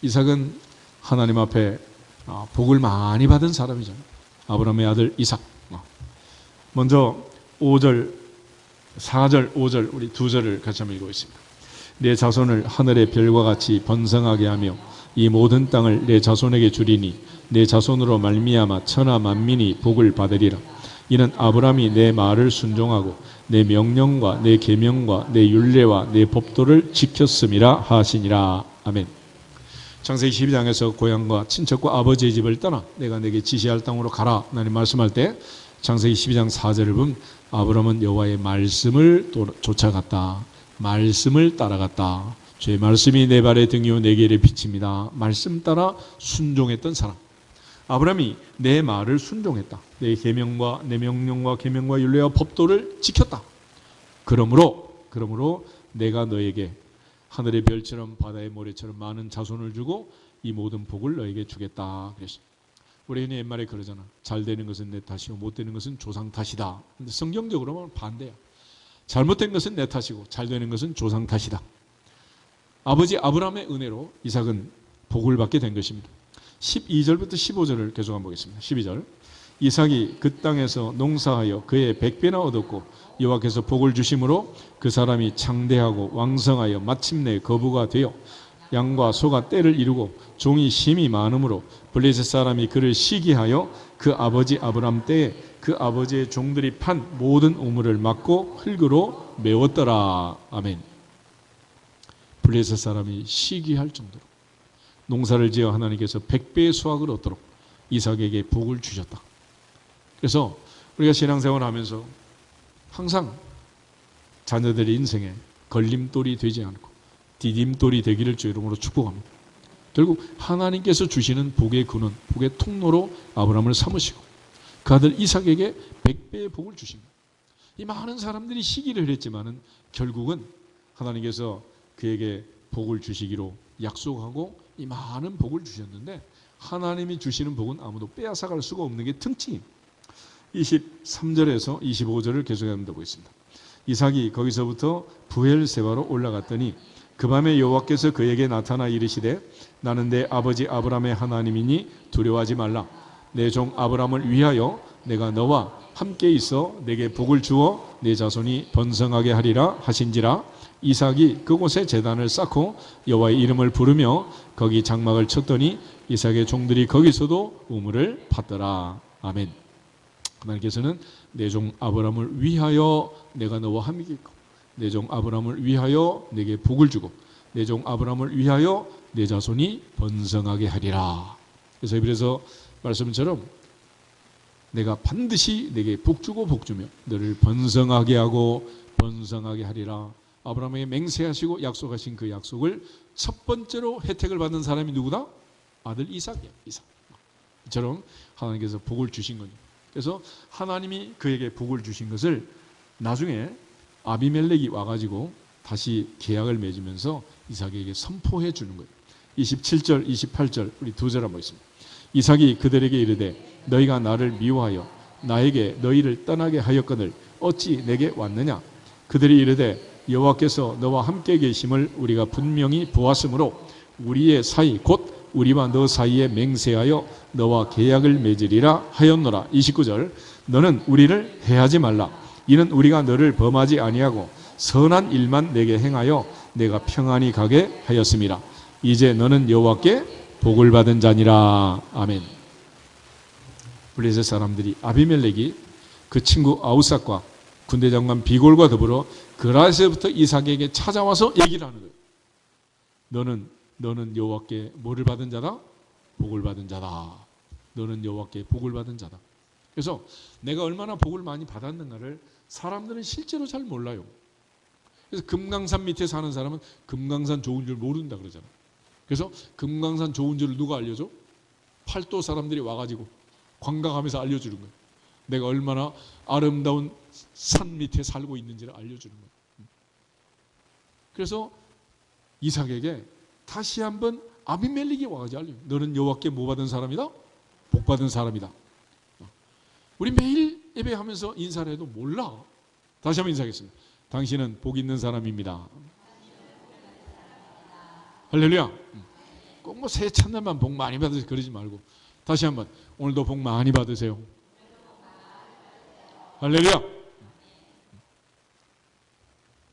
Speaker 1: 이삭은 하나님 앞에 복을 많이 받은 사람이죠. 아브라함의 아들 이삭. 먼저 5절, 4절, 5절 우리 두 절을 같이 한번 읽어보겠습니다. 내 자손을 하늘의 별과 같이 번성하게 하며 이 모든 땅을 내 자손에게 주리니 내 자손으로 말미암아 천하 만민이 복을 받으리라. 이는 아브라함이 내 말을 순종하고 내 명령과 내 계명과 내 율례와 내 법도를 지켰음이라 하시니라. 아멘. 창세기 12장에서 고향과 친척과 아버지의 집을 떠나 내가 내게 지시할 땅으로 가라 하나님 말씀할 때, 창세기 12장 4절을 보면 아브라함은 여호와의 말씀을 쫓아갔다. 말씀을 따라갔다. 주의 말씀이 내 발의 등이요 내 길의 빛입니다. 말씀 따라 순종했던 사람. 아브라함이 내 말을 순종했다. 내 계명과 내 명령과 계명과 율례와 법도를 지켰다. 그러므로 내가 너에게 하늘의 별처럼 바다의 모래처럼 많은 자손을 주고 이 모든 복을 너에게 주겠다. 그랬어. 우리 옛말에 그러잖아. 잘 되는 것은 내 탓이고 못 되는 것은 조상 탓이다. 근데 성경적으로 보면 반대야. 잘못된 것은 내 탓이고 잘 되는 것은 조상 탓이다. 아버지 아브라함의 은혜로 이삭은 복을 받게 된 것입니다. 12절부터 15절을 계속 한번 보겠습니다. 12절. 이삭이 그 땅에서 농사하여 그의 100배나 얻었고 여호와께서 복을 주심으로 그 사람이 창대하고 왕성하여 마침내 거부가 되어 양과 소가 떼를 이루고 종이 심이 많으므로 블레셋 사람이 그를 시기하여 그 아버지 아브람 때에 그 아버지의 종들이 판 모든 우물을 막고 흙으로 메웠더라. 아멘. 블레셋 사람이 시기할 정도로 농사를 지어 하나님께서 100배의 수확을 얻도록 이삭에게 복을 주셨다. 그래서 우리가 신앙생활을 하면서 항상 자녀들의 인생에 걸림돌이 되지 않고 디딤돌이 되기를 주 이름으로 축복합니다. 결국 하나님께서 주시는 복의 근원, 복의 통로로 아브라함을 삼으시고 그 아들 이삭에게 100배의 복을 주십니다. 이 많은 사람들이 시기를 했지만은 결국은 하나님께서 그에게 복을 주시기로 약속하고 이 많은 복을 주셨는데, 하나님이 주시는 복은 아무도 빼앗아갈 수가 없는 게 특징입니다. 23절에서 25절을 계속해 보겠습니다. 이삭이 거기서부터 부엘세바로 올라갔더니 그 밤에 여호와께서 그에게 나타나 이르시되 나는 내 아버지 아브라함의 하나님이니 두려워하지 말라. 내 종 아브라함을 위하여 내가 너와 함께 있어 내게 복을 주어 내 자손이 번성하게 하리라 하신지라. 이삭이 그곳에 제단을 쌓고 여호와의 이름을 부르며 거기 장막을 쳤더니 이삭의 종들이 거기서도 우물을 팠더라. 아멘. 하나님께서는 내 종 아브라함을 위하여 내가 너와 함께 있고 내 종 아브라함을 위하여 내게 복을 주고 내 종 아브라함을 위하여 내 자손이 번성하게 하리라. 그래서 이브리서 말씀처럼 내가 반드시 내게 복 주고 복 주며 너를 번성하게 하고 번성하게 하리라. 아브라함에게 맹세하시고 약속하신 그 약속을 첫 번째로 혜택을 받는 사람이 누구다? 아들 이삭이야. 이삭. 이처럼 하나님께서 복을 주신 거죠. 그래서 하나님이 그에게 복을 주신 것을 나중에 아비멜렉이 와가지고 다시 계약을 맺으면서 이삭에게 선포해 주는 거예요. 27절, 28절 우리 두 절 한번 보겠습니다. 이삭이 그들에게 이르되 너희가 나를 미워하여 나에게 너희를 떠나게 하였거늘 어찌 내게 왔느냐. 그들이 이르되 여호와께서 너와 함께 계심을 우리가 분명히 보았으므로 우리의 사이 곧 우리와 너 사이에 맹세하여 너와 계약을 맺으리라 하였노라. 29절 너는 우리를 해하지 말라. 이는 우리가 너를 범하지 아니하고 선한 일만 내게 행하여 내가 평안히 가게 하였음이라. 이제 너는 여호와께 복을 받은 자니라. 아멘. 블레셋 사람들이 아비멜렉이 그 친구 아우삭과 군대 장관 비골과 더불어 그라세부터 이삭에게 찾아와서 얘기를 하는 거예요. 너는 여호와께 뭐를 받은 자다? 복을 받은 자다. 너는 여호와께 복을 받은 자다. 그래서 내가 얼마나 복을 많이 받았는가를 사람들은 실제로 잘 몰라요. 그래서 금강산 밑에 사는 사람은 금강산 좋은 줄 모른다 그러잖아요. 그래서 금강산 좋은 줄을 누가 알려줘? 팔도 사람들이 와가지고 관광하면서 알려주는 거예요. 내가 얼마나 아름다운 산 밑에 살고 있는지를 알려주는 거예요. 그래서 이삭에게 다시 한번 아비멜렉이 와가지고 알려요. 너는 여호와께 뭐 받은 사람이다? 복 받은 사람이다. 우리 매일 예배하면서 인사를 해도 몰라. 다시 한번 인사하겠습니다. 당신은 복 있는 사람입니다. 할렐루야. 꼭 뭐 새해 첫날만 복 많이 받으세요 그러지 말고 다시 한번 오늘도 복 많이 받으세요. 할렐루야.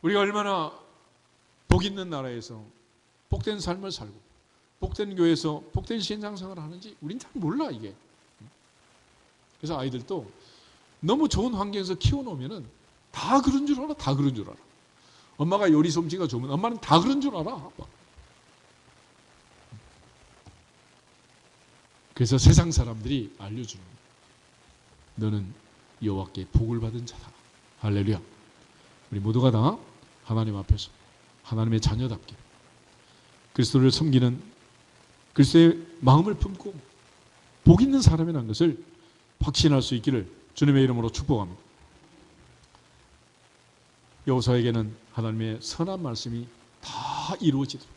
Speaker 1: 우리가 얼마나 복 있는 나라에서 복된 삶을 살고 복된 교회에서 복된 신앙생활을 하는지 우린 잘 몰라 이게. 그래서 아이들도 너무 좋은 환경에서 키워놓으면 다 그런 줄 알아. 다 그런 줄 알아. 엄마가 요리 솜씨가 좋으면 엄마는 다 그런 줄 알아. 그래서 세상 사람들이 알려주는 거예요. 너는 여호와께 복을 받은 자다. 할렐루야. 우리 모두가 다 하나님 앞에서 하나님의 자녀답게 그리스도를 섬기는 그리스도의 마음을 품고 복 있는 사람이라는 것을 확신할 수 있기를 주님의 이름으로 축복합니다. 여호수아에게는 하나님의 선한 말씀이 다 이루어지도록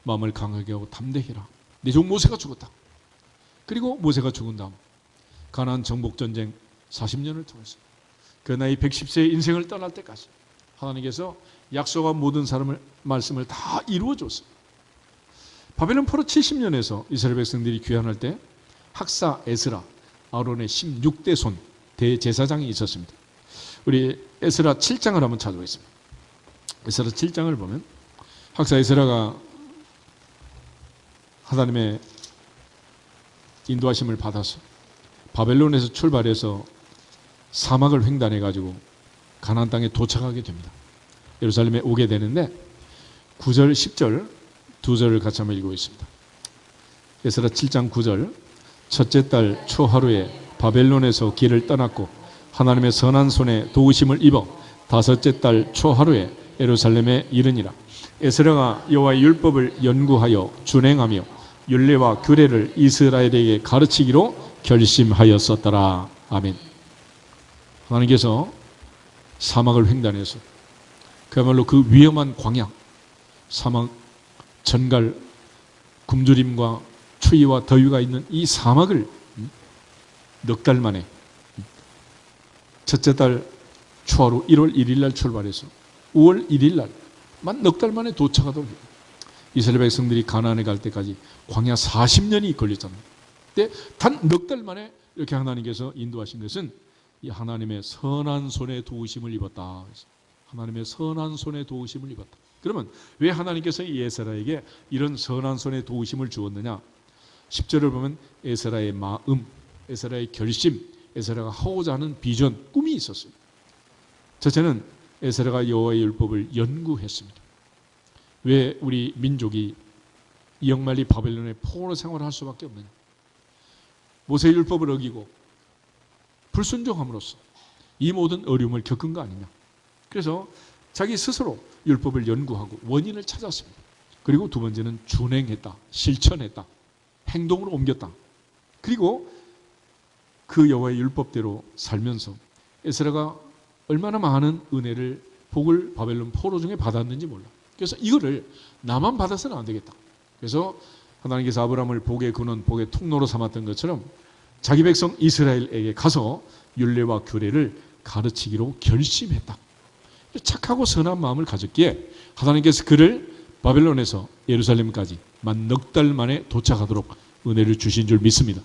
Speaker 1: 마음을 강하게 하고 담대해라. 내 종 모세가 죽었다. 그리고 모세가 죽은 다음 가나안 정복전쟁 40년을 통해서 그 나이 110세의 인생을 떠날 때까지 하나님께서 약속한 모든 말씀을 다 이루어줬어요. 바벨론 포로 70년에서 이스라엘 백성들이 귀환할 때 학사 에스라 아론의 16대 손 대제사장이 있었습니다. 우리 에스라 7장을 한번 찾아보겠습니다. 에스라 7장을 보면 학사 에스라가 하나님의 인도하심을 받아서 바벨론에서 출발해서 사막을 횡단해가지고 가나안 땅에 도착하게 됩니다. 예루살렘에 오게 되는데 9절, 10절 두 절을 같이 한번 읽어보겠습니다. 에스라 7장 9절 첫째 달 초하루에 바벨론에서 길을 떠났고 하나님의 선한 손에 도우심을 입어 다섯째 달 초하루에 예루살렘에 이르니라. 에스라가 여호와의 율법을 연구하여 준행하며 율례와 규례를 이스라엘에게 가르치기로 결심하였었더라. 아멘. 하나님께서 사막을 횡단해서 그야말로 그 위험한 광야, 사막, 전갈, 굶주림과 추위와 더위가 있는 이 사막을 넉 달 만에 첫째 달 초하루 1월 1일 날 출발해서 5월 1일 날만 넉 달 만에 도착하도록 해요. 이스라엘 백성들이 가나안에 갈 때까지 광야 40년이 걸렸잖아요. 근데 단 넉 달 만에 이렇게 하나님께서 인도하신 것은 이 하나님의 선한 손에 도우심을 입었다. 하나님의 선한 손에 도우심을 입었다. 그러면 왜 하나님께서 이 에스라에게 이런 선한 손에 도우심을 주었느냐? 10절을 보면 에스라의 마음, 에스라의 결심, 에스라가 하고자 하는 비전, 꿈이 있었어요. 첫째는 에스라가 여호와의 율법을 연구했습니다. 왜 우리 민족이 영말리 바벨론의 포로 생활을 할 수밖에 없느냐? 모세의 율법을 어기고 불순종함으로써 이 모든 어려움을 겪은 거 아니냐? 그래서 자기 스스로 율법을 연구하고 원인을 찾았습니다. 그리고 두 번째는 준행했다, 실천했다, 행동으로 옮겼다. 그리고 그 여호와의 율법대로 살면서 에스라가 얼마나 많은 은혜를, 복을 바벨론 포로 중에 받았는지 몰라. 그래서 이거를 나만 받아서는 안 되겠다. 그래서 하나님께서 아브라함을 복의 근원, 복의 통로로 삼았던 것처럼 자기 백성 이스라엘에게 가서 율례와 규례를 가르치기로 결심했다. 착하고 선한 마음을 가졌기에 하나님께서 그를 바벨론에서 예루살렘까지 만 넉 달 만에 도착하도록 은혜를 주신 줄 믿습니다.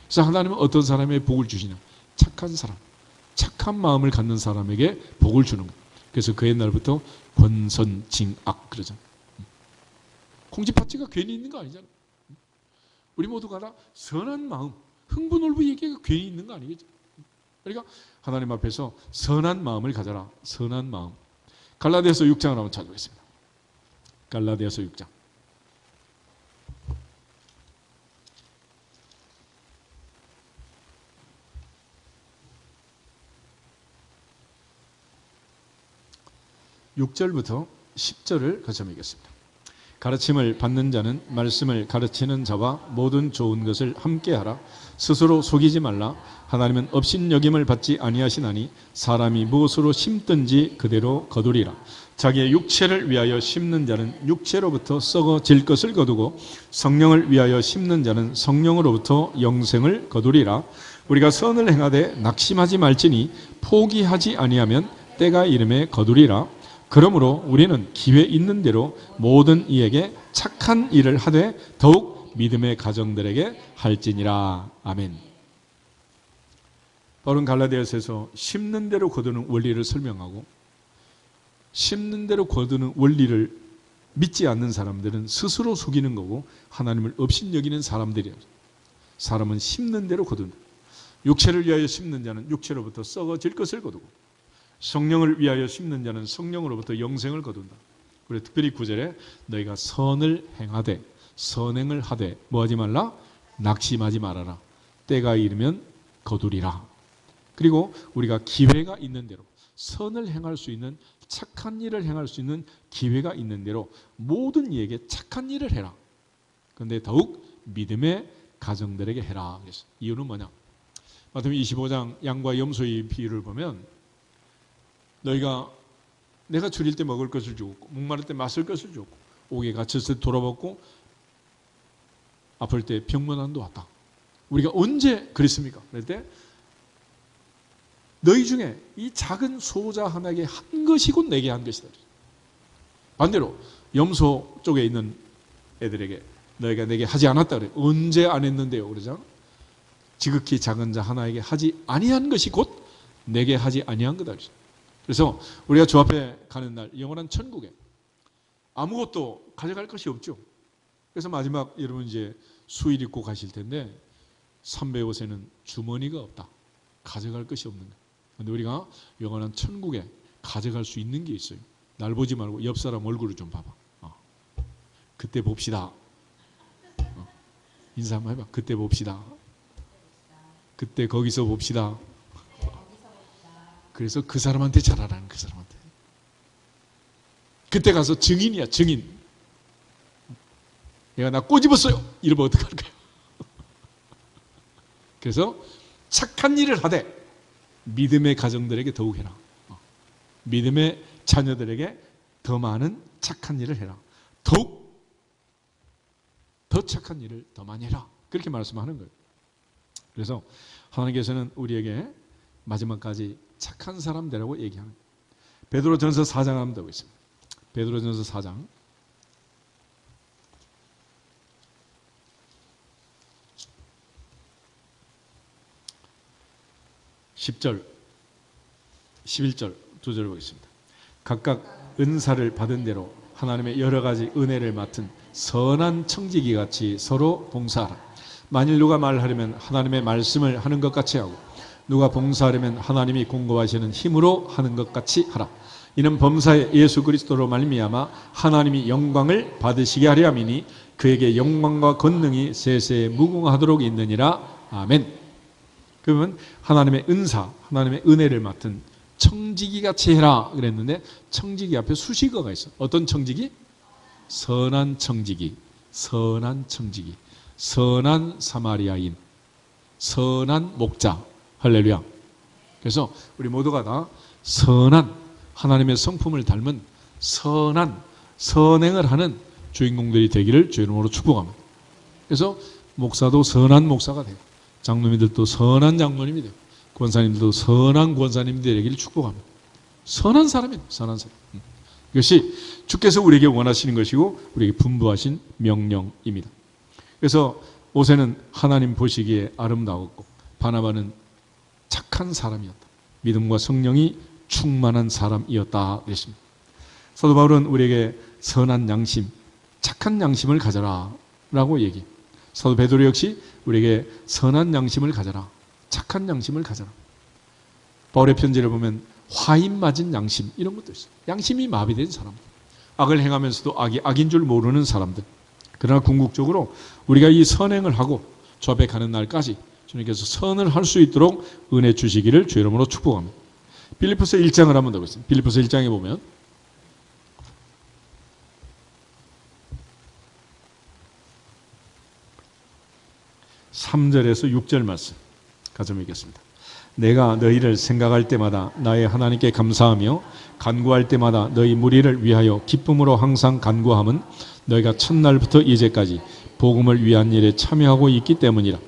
Speaker 1: 그래서 하나님은 어떤 사람에게 복을 주시냐? 착한 사람, 착한 마음을 갖는 사람에게 복을 주는 거예요. 그래서 그 옛날부터 권선징악 그러잖아요. 콩쥐팥쥐가 괜히 있는 거 아니잖아요. 우리 모두가 다 선한 마음, 흥분올부 얘기가 괜히 있는 거 아니겠죠? 그러니까 하나님 앞에서 선한 마음을 가져라. 선한 마음. 갈라디아서 6장을 한번 찾아보겠습니다. 갈라디아서 6장. (6절부터) (10절을) 같이 읽겠습니다. 가르침을 받는 자는 말씀을 가르치는 자와 모든 좋은 것을 함께하라. 스스로 속이지 말라. 하나님은 업신여김을 받지 아니하시나니 사람이 무엇으로 심든지 그대로 거두리라. 자기의 육체를 위하여 심는 자는 육체로부터 썩어질 것을 거두고 성령을 위하여 심는 자는 성령으로부터 영생을 거두리라. 우리가 선을 행하되 낙심하지 말지니 포기하지 아니하면 때가 이름에 거두리라. 그러므로 우리는 기회 있는 대로 모든 이에게 착한 일을 하되 더욱 믿음의 가정들에게 할지니라. 아멘. 바울은 갈라디아서에서 심는 대로 거두는 원리를 설명하고, 심는 대로 거두는 원리를 믿지 않는 사람들은 스스로 속이는 거고 하나님을 업신여기는 사람들이에요. 사람은 심는 대로 거둔다. 육체를 위하여 심는 자는 육체로부터 썩어질 것을 거두고 성령을 위하여 심는 자는 성령으로부터 영생을 거둔다. 그래서 특별히 9절에 너희가 선을 행하되 선행을 하되 뭐하지 말라? 낙심하지 말아라. 때가 이르면 거두리라. 그리고 우리가 기회가 있는 대로 선을 행할 수 있는, 착한 일을 행할 수 있는 기회가 있는 대로 모든 이에게 착한 일을 해라. 그런데 더욱 믿음의 가정들에게 해라. 그래서 이유는 뭐냐? 마태복음 25장 양과 염소의 비유를 보면 너희가 내가 줄일 때 먹을 것을 주었고 목마를 때 마실 것을 주었고 옥에 갇혔을 때 돌아봤고 아플 때 병문안도 왔다. 우리가 언제 그랬습니까? 그럴 때 너희 중에 이 작은 소자 하나에게 한 것이 곧 내게 한 것이다. 반대로 염소 쪽에 있는 애들에게 너희가 내게 하지 않았다 그래. 언제 안 했는데요? 그러잖아. 지극히 작은 자 하나에게 하지 아니한 것이 곧 내게 하지 아니한 거다. 그래서 우리가 주 앞에 가는 날 영원한 천국에 아무것도 가져갈 것이 없죠. 그래서 마지막 여러분 이제 수일 입고 가실 텐데 300옷에는 주머니가 없다. 가져갈 것이 없는 거예요. 그런데 우리가 영원한 천국에 가져갈 수 있는 게 있어요. 날 보지 말고 옆 사람 얼굴을 좀 봐봐. 그때 봅시다. 인사 한번 해봐. 그때 봅시다. 그때 거기서 봅시다. 그래서 그 사람한테 잘하라는, 그 사람한테. 그때 가서 증인이야, 증인. 얘가 나 꼬집었어요. 이러면 어떡할 거예요? 그래서 착한 일을 하되 믿음의 가정들에게 더욱 해라. 믿음의 자녀들에게 더 많은 착한 일을 해라. 더욱 더 착한 일을 더 많이 해라. 그렇게 말씀하는 거예요. 그래서 하나님께서는 우리에게 마지막까지 착한 사람 되라고 얘기하는 거예요. 베드로전서 4장 한번 보고 있습니다. 베드로전서 4장 10절, 11절 두 절 보겠습니다. 각각 은사를 받은 대로 하나님의 여러 가지 은혜를 맡은 선한 청지기 같이 서로 봉사하라. 만일 누가 말하려면 하나님의 말씀을 하는 것 같이 하고 누가 봉사하려면 하나님이 공급하시는 힘으로 하는 것 같이 하라. 이는 범사에 예수 그리스도로 말미암아 하나님이 영광을 받으시게 하려 함이니 그에게 영광과 권능이 세세에 무궁하도록 있느니라. 아멘. 그러면 하나님의 은사, 하나님의 은혜를 맡은 청지기 같이 해라 그랬는데 청지기 앞에 수식어가 있어. 어떤 청지기? 선한 청지기, 선한 청지기, 선한 사마리아인, 선한 목자. 할렐루야. 그래서 우리 모두가 다 선한 하나님의 성품을 닮은 선한 선행을 하는 주인공들이 되기를 주의 이름으로 축복합니다. 그래서 목사도 선한 목사가 되고 장로님들도 선한 장로님이 되고 권사님들도 선한 권사님들이 되기를 축복합니다. 선한 사람이에요. 선한 사람. 이것이 주께서 우리에게 원하시는 것이고 우리에게 분부하신 명령입니다. 그래서 모세는 하나님 보시기에 아름다웠고 바나바는 착한 사람이었다. 믿음과 성령이 충만한 사람이었다 그랬습니다. 사도 바울은 우리에게 선한 양심, 착한 양심을 가져라 라고 얘기해요. 사도 베드로 역시 우리에게 선한 양심을 가져라, 착한 양심을 가져라. 바울의 편지를 보면 화인 맞은 양심 이런 것도 있어요. 양심이 마비된 사람, 악을 행하면서도 악이 악인 줄 모르는 사람들. 그러나 궁극적으로 우리가 이 선행을 하고 주 앞에 가는 날까지 주님께서 선을 할 수 있도록 은혜 주시기를 주의 이름으로 축복합니다. 빌립보서 1장을 한번 더 보겠습니다. 빌립보서 1장에 보면 3절에서 6절 말씀 가져 읽겠습니다. 내가 너희를 생각할 때마다 나의 하나님께 감사하며 간구할 때마다 너희 무리를 위하여 기쁨으로 항상 간구함은 너희가 첫날부터 이제까지 복음을 위한 일에 참여하고 있기 때문이라.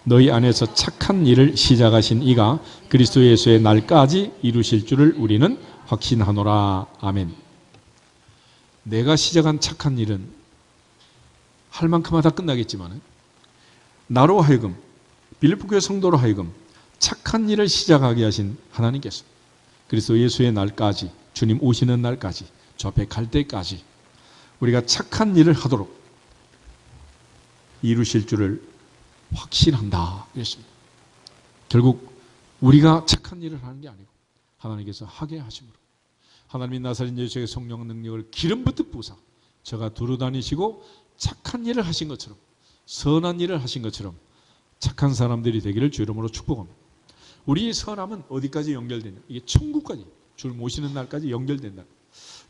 Speaker 1: 너희 안에서 착한 일을 시작하신 이가 그리스도 예수의 날까지 이루실 줄을 우리는 확신하노라. 아멘. 내가 시작한 착한 일은 할 만큼 하다 끝나겠지만 나로 하여금, 빌립보 교회 성도로 하여금 착한 일을 시작하게 하신 하나님께서 그리스도 예수의 날까지, 주님 오시는 날까지, 저 앞에 갈 때까지 우리가 착한 일을 하도록 이루실 줄을 확신한다 그랬습니다. 결국 우리가 착한 일을 하는 게 아니고 하나님께서 하게 하심으로 하나님이 나사렛 예수의 성령 능력을 기름 붓듯 부으사 저가 두루 다니시고 착한 일을 하신 것처럼, 선한 일을 하신 것처럼 착한 사람들이 되기를 주 이름으로 축복합니다. 우리의 선함은 어디까지 연결되냐? 이게 천국까지, 주를 모시는 날까지 연결된다.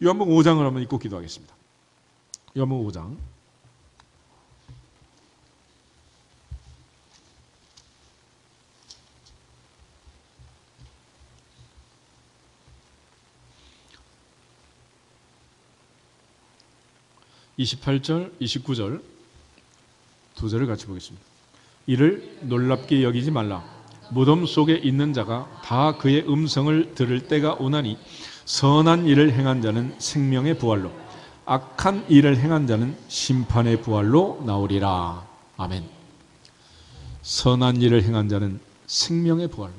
Speaker 1: 요한복음 5장을 한번 읽고 기도하겠습니다. 요한복음 5장 28절, 29절 두 절을 같이 보겠습니다. 이를 놀랍게 여기지 말라. 무덤 속에 있는 자가 다 그의 음성을 들을 때가 오나니 선한 일을 행한 자는 생명의 부활로 악한 일을 행한 자는 심판의 부활로 나오리라. 아멘. 선한 일을 행한 자는 생명의 부활로,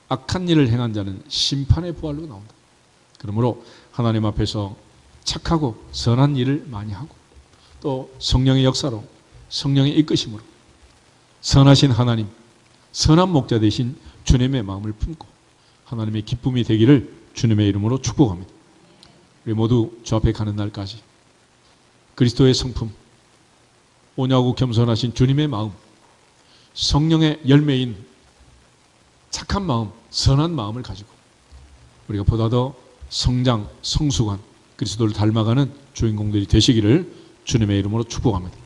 Speaker 1: 악한 일을 행한 자는 심판의 부활로 나온다. 그러므로 하나님 앞에서 착하고 선한 일을 많이 하고 또 성령의 역사로, 성령의 이끄심으로 선하신 하나님, 선한 목자 되신 주님의 마음을 품고 하나님의 기쁨이 되기를 주님의 이름으로 축복합니다. 우리 모두 주 앞에 가는 날까지 그리스도의 성품, 온유하고 겸손하신 주님의 마음, 성령의 열매인 착한 마음, 선한 마음을 가지고 우리가 보다 더 성장, 성숙한 그리스도를 닮아가는 주인공들이 되시기를 주님의 이름으로 축복합니다.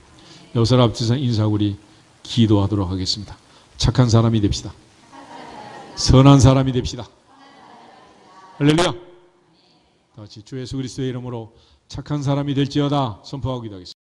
Speaker 1: 여기서 앞에서 인사하고 우리 기도하도록 하겠습니다. 착한 사람이 됩시다. 선한 사람이 됩시다. 할렐루야. 다 같이 주 예수 그리스도의 이름으로 착한 사람이 될지어다 선포하고 기도하겠습니다.